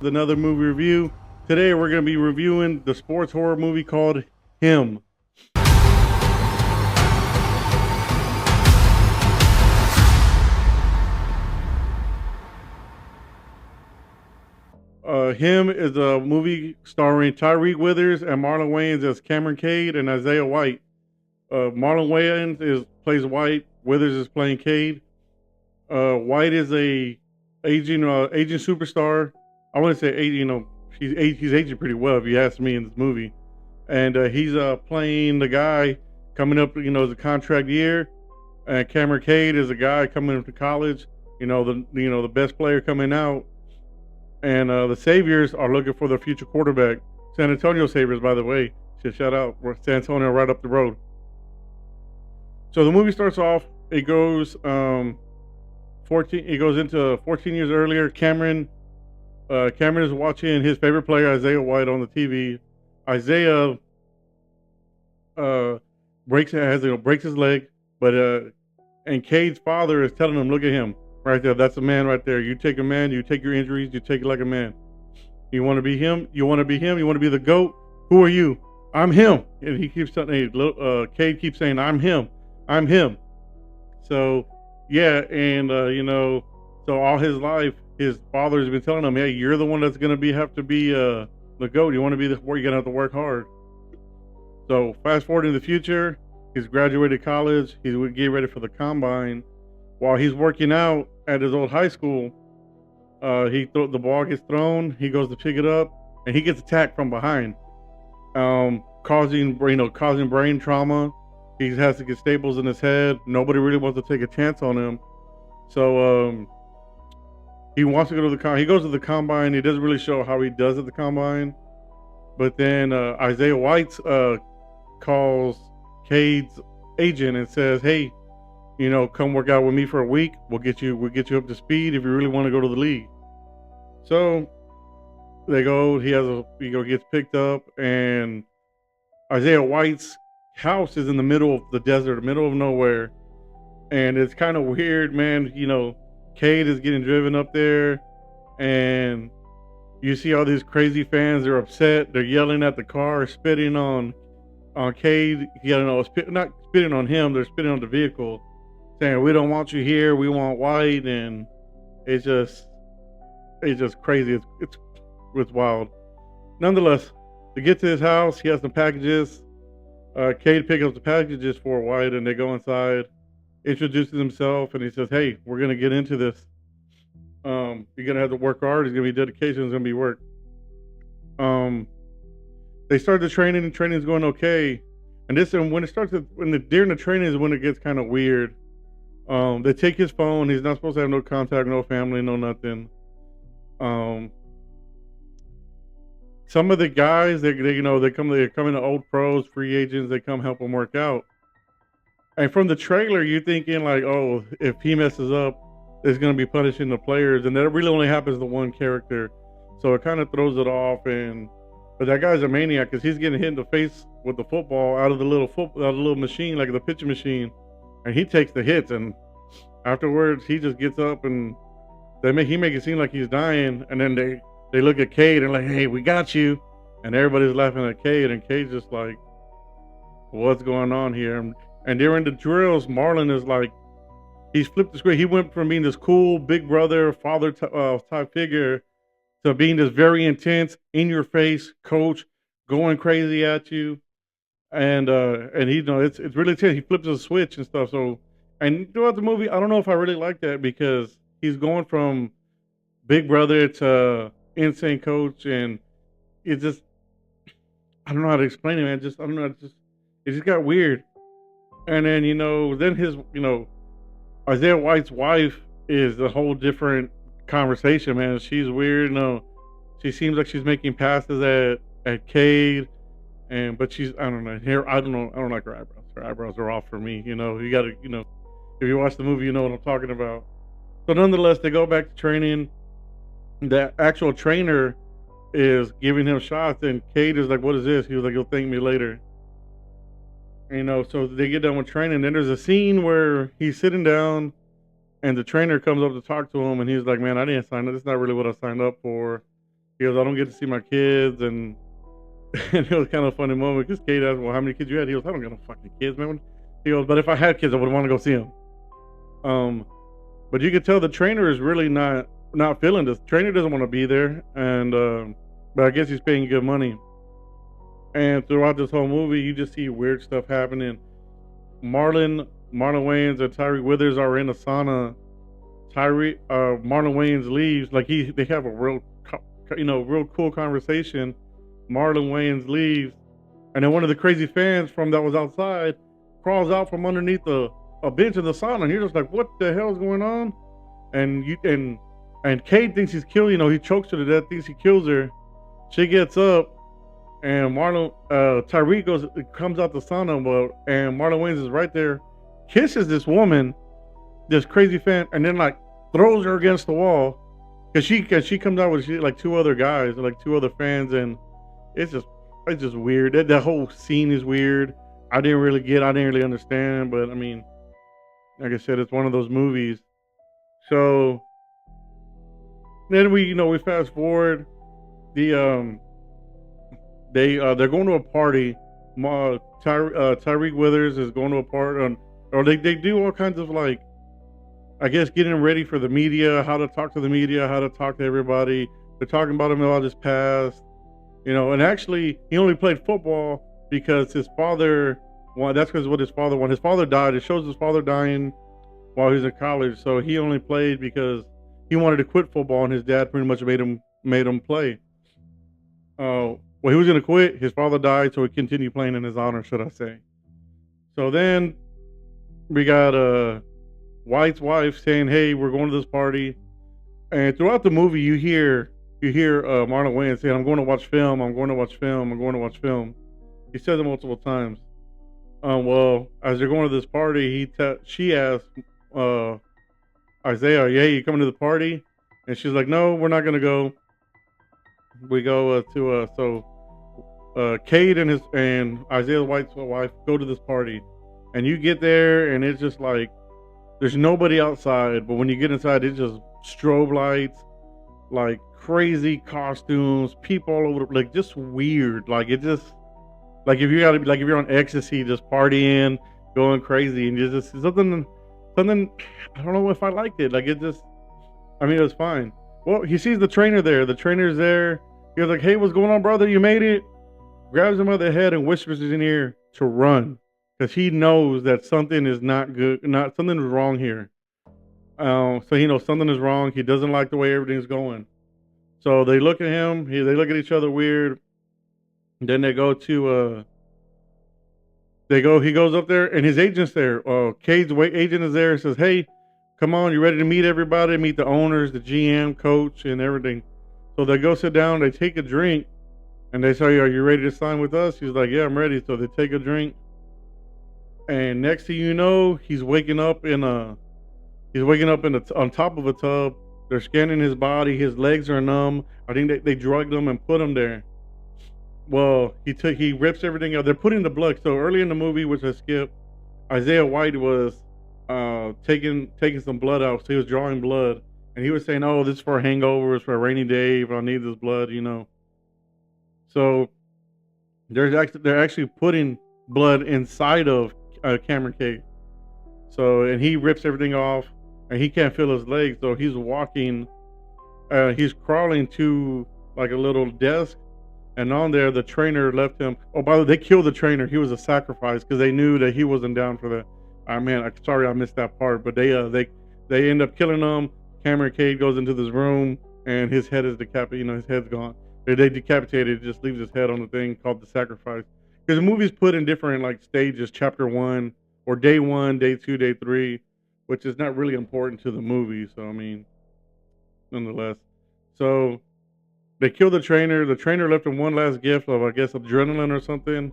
Another movie review. Today we're going to be reviewing the sports horror movie called Him. Him is a movie starring Tyreek Withers and Marlon Wayans as Cameron Cade and Isaiah White. Marlon Wayans plays White. Withers is playing Cade. White is a aging superstar. I want to say he's aging pretty well if you ask me in this movie, and he's playing the guy coming up. As a contract year, and Cameron Cade is a guy coming into college. The best player coming out, and the Saviors are looking for their future quarterback. San Antonio Saviors, by the way, shout out. We're San Antonio right up the road. So the movie starts off. It goes 14. It goes into 14 years earlier. Cameron is watching his favorite player Isaiah White on the TV. Isaiah breaks his leg, but and Cade's father is telling him, "Look at him right there. That's a man right there. You take a man. You take your injuries. You take it like a man. You want to be him. You want to be him. You want to be the GOAT. Who are you? I'm him." And he keeps telling Cade keeps saying, "I'm him. I'm him." So yeah, and so all his life, his father's been telling him, "Hey, you're the one that's gonna have to be the GOAT. You want to be you're gonna have to work hard." So fast forward in the future, he's graduated college. He's getting ready for the combine. While he's working out at his old high school, the ball gets thrown. He goes to pick it up, and he gets attacked from behind, causing brain trauma. He has to get staples in his head. Nobody really wants to take a chance on him. So he wants to go to he goes to the combine. He doesn't really show how he does at the combine. But then Isaiah White calls Cade's agent and says, "Hey, come work out with me for a week. We'll get you up to speed if you really want to go to the league." So they go. He gets picked up, and Isaiah White's house is in the middle of the desert, the middle of nowhere, and it's kind of weird, man. Cade is getting driven up there, and you see all these crazy fans. They're upset. They're yelling at the car, spitting on Cade. Not spitting on him. They're spitting on the vehicle, saying, "We don't want you here. We want White." And it's just crazy. It's wild. Nonetheless, to get to his house, he has some packages. Cade picks up the packages for White, and they go inside, introduces himself, and he says, "Hey, we're going to get into this. You're going to have to work hard. It's going to be dedication. It's going to be work." They start the training, and training is going okay. And during the training is when it gets kind of weird. They take his phone. He's not supposed to have no contact, no family, no nothing. Some of the guys, they're coming to old pros, free agents. They come help him work out. And from the trailer, you're thinking like, oh, if he messes up, it's going to be punishing the players, and that really only happens to one character. So it kind of throws it off. But that guy's a maniac because he's getting hit in the face with the football out of the little machine, like the pitching machine, and he takes the hits. And afterwards, he just gets up and he make it seem like he's dying, and then they look at Cade and like, "Hey, we got you," and everybody's laughing at Cade, and Cade's just like, "What's going on here?" And during the drills, Marlon is like, he's flipped the script. He went from being this cool big brother, father type figure to being this very intense, in your face coach, going crazy at you, and it's really intense. He flips a switch and stuff. So, and throughout the movie, I don't know if I really like that because he's going from big brother to insane coach, and it just, I don't know how to explain it, man. I don't know. It just got weird. And then then his Isaiah White's wife is a whole different conversation, man. She's weird. She seems like she's making passes at Cade, but she's, I don't know. I don't like her eyebrows. Her eyebrows are off for me. You got to if you watch the movie, you know what I'm talking about. So nonetheless, they go back to training. The actual trainer is giving him shots, and Cade is like, "What is this?" He was like, "You'll thank me later." So they get done with training. Then there's a scene where he's sitting down, and the trainer comes up to talk to him, and he's like, "Man, I didn't sign up. That's not really what I signed up for." He goes, "I don't get to see my kids," and and it was kind of a funny moment because Kate asked, "Well, how many kids you had?" He goes, "I don't got no fucking kids, man." He goes, "But if I had kids, I would want to go see them." Um, but you could tell the trainer is really not feeling this. Trainer doesn't want to be there, and but I guess he's paying good money. And throughout this whole movie, you just see weird stuff happening. Marlon Marlon Wayans and Tyree Withers are in a sauna. Marlon Wayans leaves, like they have a real cool conversation. Marlon Wayans leaves, and then one of the crazy fans from that was outside crawls out from underneath a bench in the sauna, and you're just like, what the hell is going on? And and Cade thinks he's killed. He chokes her to death, thinks he kills her. She gets up, and Tyreek comes out the sauna, and Marlon Wayans is right there, kisses this woman, this crazy fan, and then like throws her against the wall because she comes out with like two other guys, like two other fans, and it's just it's just weird. That whole scene is weird. I didn't really understand, but I mean, like I said, it's one of those movies. So then we fast forward. The they're going to a party. Tyreek Withers is going to a party, or they do all kinds of like, I guess, getting him ready for the media, how to talk to the media, how to talk to everybody. They're talking about him about his past, and actually he only played football because his father. Well, that's because what his father wanted. His father died. It shows his father dying while he was in college, so he only played because he wanted to quit football, and his dad pretty much made him play. Well, he was gonna quit. His father died, so he continued playing in his honor, should I say? So then we got White's wife saying, "Hey, we're going to this party," and throughout the movie, you hear Marlon Wayans saying, "I'm going to watch film. I'm going to watch film. I'm going to watch film." He says it multiple times. Well, as they're going to this party, she asked Isaiah, "Yeah, you coming to the party?" And she's like, "No, we're not gonna go." We go Cade and Isaiah White's wife go to this party, and you get there, and it's just like there's nobody outside, but when you get inside, it's just strobe lights, like crazy costumes, people all over, like just weird. Like it just like if you're on ecstasy, just partying, going crazy, and just something. I don't know if I liked it. Like it just, I mean, it was fine. Well, he sees the trainer there. The trainer's there. He was like, "Hey, what's going on, brother? You made it." Grabs him by the head and whispers in his ear to run because he knows that something is not good, not something is wrong here. So he knows something is wrong. He doesn't like the way everything's going. So they look at him. They look at each other weird. Then they go to He goes up there, and his agent's there. Cade's agent is there and says, "Hey, come on, you ready to meet everybody? Meet the owners, the GM, coach, and everything." So they go sit down, they take a drink, and they say, "Are you ready to sign with us?" He's like, "Yeah, I'm ready." So they take a drink, and next thing you know, he's waking up on top of a tub. They're scanning his body. His legs are numb. I think they drugged him and put him there. Well, he rips everything out. They're putting the blood. So early in the movie, which I skipped, Isaiah White was taking some blood out. So he was drawing blood, and he was saying, "Oh, this is for hangovers, for a rainy day. If I need this blood." So they're actually putting blood inside of Cameron Cage. So, and he rips everything off, and he can't feel his legs. So he's walking. He's crawling to like a little desk. And on there, the trainer left him. Oh, by the way, they killed the trainer. He was a sacrifice because they knew that he wasn't down for that. Man, sorry I missed that part. But they end up killing him. Cameron Cade goes into this room, and his head is decapitated. His head's gone. They decapitated. It just leaves his head on the thing called the sacrifice. Because the movie's put in different like stages, chapter 1 or day 1, day 2, day 3, which is not really important to the movie. So I mean, nonetheless, so. They killed the trainer. The trainer left him one last gift of, I guess, adrenaline or something.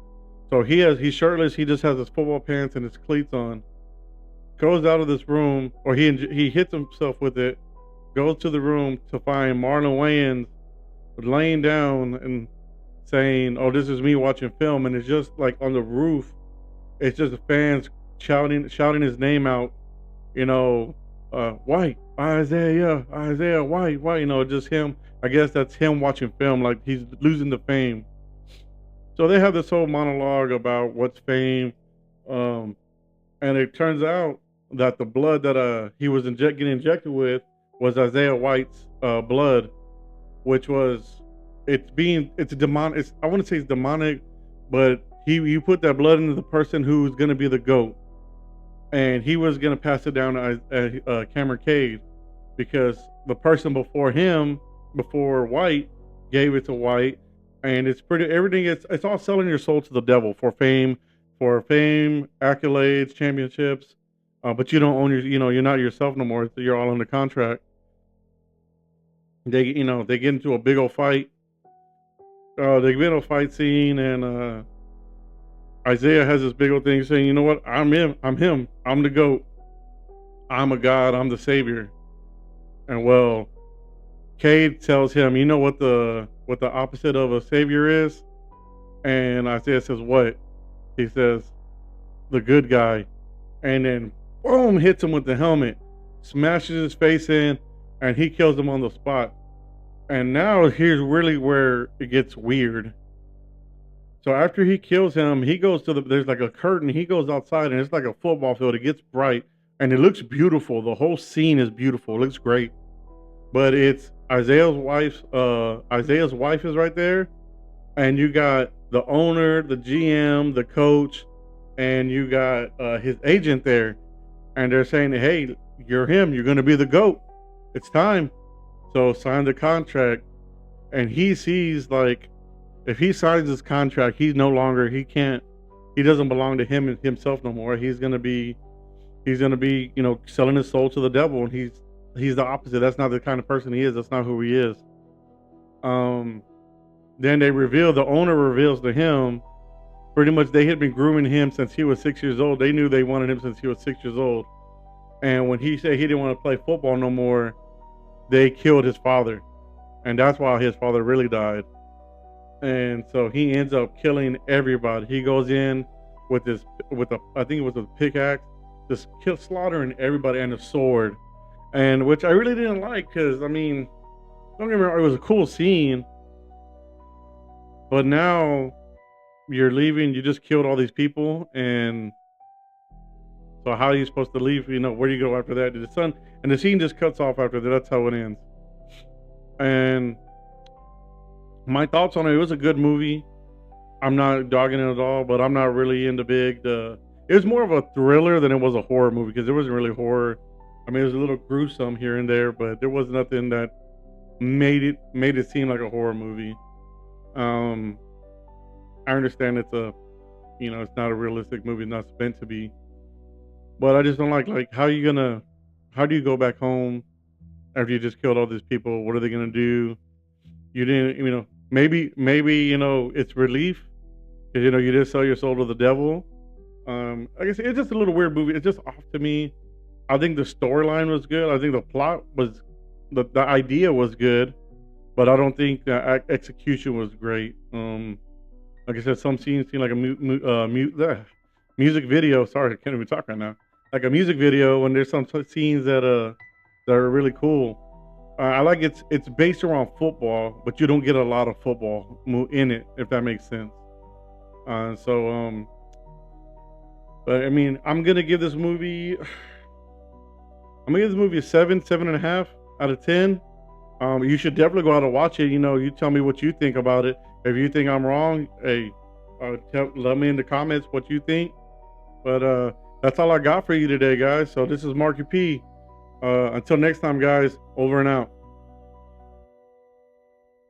So he's shirtless. He just has his football pants and his cleats on. Goes out of this room, or he hits himself with it. Goes to the room to find Marlon Wayans laying down and saying, "Oh, this is me watching film." And it's just like on the roof. It's just the fans shouting his name out. White, Isaiah White, White. Just him. I guess that's him watching film, like he's losing the fame. So they have this whole monologue about what's fame, um, and it turns out that the blood that he was getting injected with was Isaiah White's blood, which was it's demonic. I want to say it's demonic, but you put that blood into the person who's going to be the goat, and he was going to pass it down to Cameron Cade, because the person before him, before White, gave it to White, and it's pretty everything. It's all selling your soul to the devil for fame, accolades, championships, but you don't own you're not yourself no more. You're all under contract. They get into a big old fight. They get in a fight scene, and Isaiah has this big old thing saying, "You know what? I'm him. I'm the goat. I'm a god. I'm the savior." And well, Cade tells him, "You know what the opposite of a savior is?" And Isaiah says, "What?" He says, "The good guy." And then boom, hits him with the helmet, smashes his face in, and he kills him on the spot. And now here's really where it gets weird. So after he kills him, he goes to there's like a curtain. He goes outside, and it's like a football field. It gets bright, and it looks beautiful. The whole scene is beautiful. It looks great. But it's Isaiah's wife is right there, and you got the owner, the GM, the coach, and you got his agent there, and they're saying, "Hey, you're him. You're going to be the GOAT. It's time. So sign the contract." And he sees, like, if he signs this contract, he doesn't belong to himself no more. He's gonna be, selling his soul to the devil, and he's the opposite. That's not the kind of person he is. That's not who he is. Then the owner reveals to him, pretty much they had been grooming him since he was 6 years old. They knew they wanted him since he was 6 years old. And when he said he didn't want to play football no more, they killed his father. And that's why his father really died. And so he ends up killing everybody. He goes in with I think it was a pickaxe, just slaughtering everybody, and a sword. And which I really didn't like, because, I mean, don't get me wrong, it was a cool scene. But now you're leaving, you just killed all these people, and so how are you supposed to leave? Where do you go after that? And the scene just cuts off after that. That's how it ends. And my thoughts on it was a good movie. I'm not dogging it at all, but I'm not really into it was more of a thriller than it was a horror movie, because there wasn't really horror. I mean, it was a little gruesome here and there, but there was nothing that made it seem like a horror movie. I understand it's not a realistic movie, it's not meant to be. But I just don't like how do you go back home after you just killed all these people? What are they gonna do? You didn't, maybe it's relief, because you did sell your soul to the devil. I guess it's just a little weird movie. It's just off to me. I think the storyline was good. I think the plot was the idea was good, but I don't think the execution was great. Like I said, some scenes seem like a music video. Sorry, I can't even talk right now. Like a music video, when there's some scenes that are really cool. I like it's based around football, but you don't get a lot of football in it, if that makes sense. But I mean, I'm gonna give this movie a 7.5 out of 10. You should definitely go out and watch it. You tell me what you think about it. If you think I'm wrong, hey, let me in the comments what you think. But that's all I got for you today, guys. So this is Marky P. Until next time, guys, over and out.